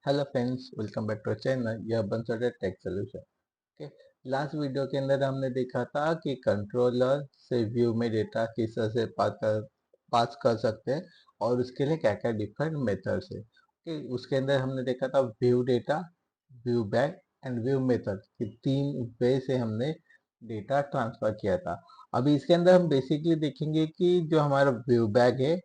Hello friends, welcome back to channel. यह बंसोडेड tech solution. Okay, last video के अंदर हमने देखा था कि कंट्रोलर से व्यू में डेटा किस तरह से पास कर सकते हैं और उसके लिए क्या क्या डिफरेंट मेथड्स है। ओके, उसके अंदर हमने देखा था view data, view back and view method की तीन वे से हमने डेटा ट्रांसफर किया था। अभी इसके अंदर हम बेसिकली देखेंगे कि जो हमारा व्यू बैक है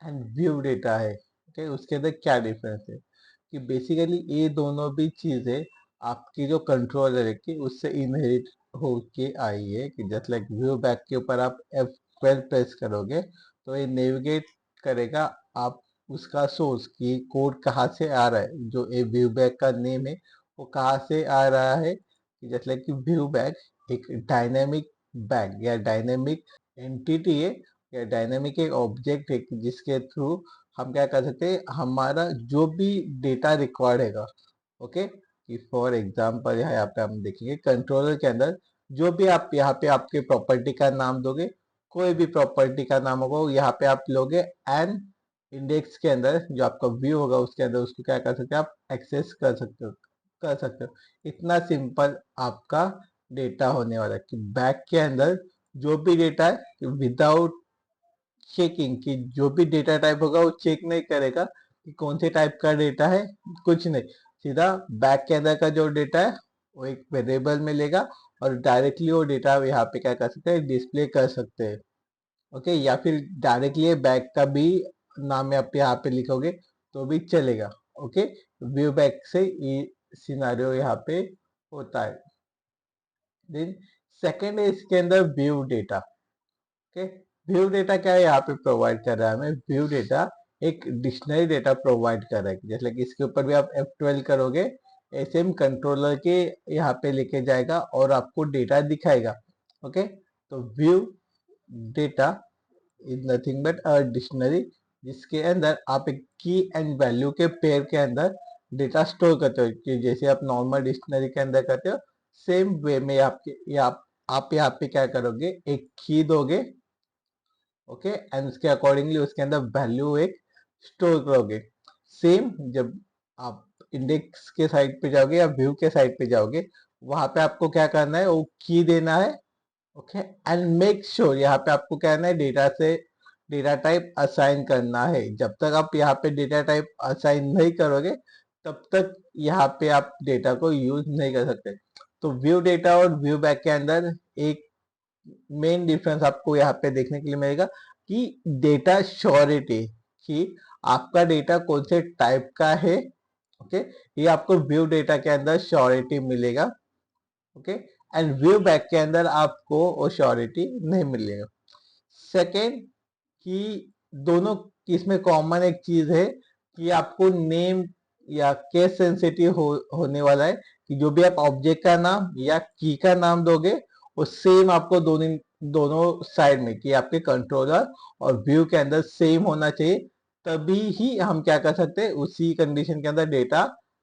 एंड व्यू डेटा है, ओके, उसके अंदर क्या डिफरेंस है। कि बेसिकली ये दोनों भी चीजें आपकी जो कंट्रोलर है कि उससे इनहेरिट होके आई है। कि जस्ट लाइक व्यू बैक के ऊपर आप F12 प्रेस करोगे तो ये नेविगेट करेगा आप उसका सोर्स की कोड कहाँ से आ रहा है, जो ये व्यू बैक का नेम है वो कहाँ से आ रहा है। कि जस्ट लाइक कि व्यू बैक एक डायनेमिक बैक या डायनेमिक एंटिटी है या डायनेमिक एक ऑब्जेक्ट है कि जिसके थ्रू हम क्या कर सकते हैं, हमारा जो भी डेटा रिक्वायर्ड हैगा। ओके, कि फॉर एग्जांपल यहाँ पे हम देखेंगे कंट्रोलर के अंदर जो भी आप यहाँ पे आपके प्रॉपर्टी का नाम दोगे, कोई भी प्रॉपर्टी का नाम होगा वो यहाँ पे आप लोगे एंड इंडेक्स के अंदर जो आपका व्यू होगा उसके अंदर उसको क्या कर सकते हैं, आप एक्सेस कर सकते हो। इतना सिंपल आपका डेटा होने वाला है कि बैक के अंदर जो भी डेटा है विदाउट चेकिंग, कि जो भी डेटा टाइप होगा वो चेक नहीं करेगा कि कौन से टाइप का डेटा है, कुछ नहीं। सीधा बैक के अंदर का जो डेटा है वो एक वेरिएबल में लेगा और डायरेक्टली वो डेटा यहाँ पे क्या कर सकते हैं, डिस्प्ले कर सकते हैं। ओके, या फिर डायरेक्टली बैक का भी नाम आप यहाँ पे लिखोगे तो भी चलेगा। ओके, व्यू बैक से ये सिनारियो यहाँ पे होता है। देन सेकेंड है इसके अंदर view data. Okay, view data क्या है, यहाँ पे प्रोवाइड कर रहा है हमें। व्यू डेटा एक डिक्शनरी डेटा प्रोवाइड कर रहा है, जैसे कि इसके ऊपर भी आप F12 करोगे ऐसे हम कंट्रोलर के यहाँ पे लेके जाएगा और आपको डेटा दिखाएगा। ओके, तो view data is nothing but a dictionary जिसके अंदर आप एक की एंड वैल्यू के पेयर के अंदर डेटा स्टोर करते हो, कि जैसे आप नॉर्मल डिक्शनरी के अंदर करते हो सेम वे में आप यहाँ पे क्या करोगे, एक की दोगे। ओके, एंड उसके अकॉर्डिंगली उसके अंदर वैल्यू एक स्टोर करोगे। सेम जब आप इंडेक्स के साइड पे जाओगे या व्यू के साइड पे जाओगे, वहां पे आपको क्या करना है, वो की देना है। ओके, एंड मेक श्योर यहाँ पे आपको क्या करना है, डेटा से डेटा टाइप असाइन करना है। जब तक आप यहाँ पे डेटा टाइप असाइन नहीं करोगे तब तक यहाँ पे आप डेटा को यूज नहीं कर सकते। तो व्यू डेटा और व्यू बैक के अंदर एक मेन डिफरेंस आपको यहाँ पे देखने के लिए मिलेगा कि डेटा श्योरिटी, कि आपका डेटा कौन से टाइप का है। ओके, ये आपको व्यू डेटा के अंदर श्योरिटी मिलेगा। ओके, एंड व्यू बैक के अंदर आपको वो श्योरिटी नहीं मिलेगा। सेकेंड, कि दोनों इसमें कॉमन एक चीज है कि आपको नेम या केस सेंसिटिव होने वाला है। कि जो भी आप ऑब्जेक्ट का नाम या की का नाम दोगे वो सेम आपको दोनों दोनों साइड में, कि आपके कंट्रोलर और व्यू के अंदर सेम होना चाहिए। तभी ही हम क्या कर सकते हैं, उसी कंडीशन के अंदर डेटा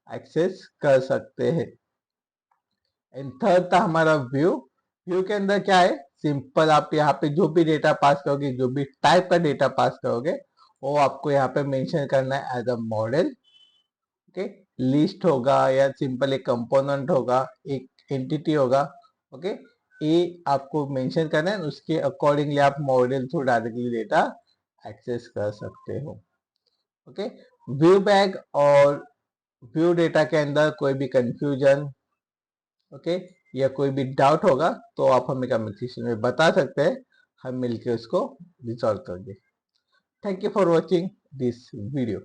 एक्सेस कर सकते हैं। एंड थर्ड था हमारा व्यू। व्यू के अंदर क्या है, सिंपल आप यहाँ पे जो भी डेटा पास करोगे, जो भी टाइप का डेटा पास करोगे वो आपको यहाँ पे मेंशन करना है as a model. Okay, list होगा या सिंपल एक कंपोनेंट होगा, एक एंटिटी होगा। ओके, ये आपको मेंशन करना है, उसके अकॉर्डिंगली आप model through directly data access कर सकते हो। ओके, व्यू बैग और व्यू डेटा के अंदर कोई भी कंफ्यूजन, ओके, या कोई भी डाउट होगा तो आप हमें कमेंट सेक्शन में बता सकते हैं, हम मिलकर उसको रिजॉल्व करेंगे। Thank you for watching this video.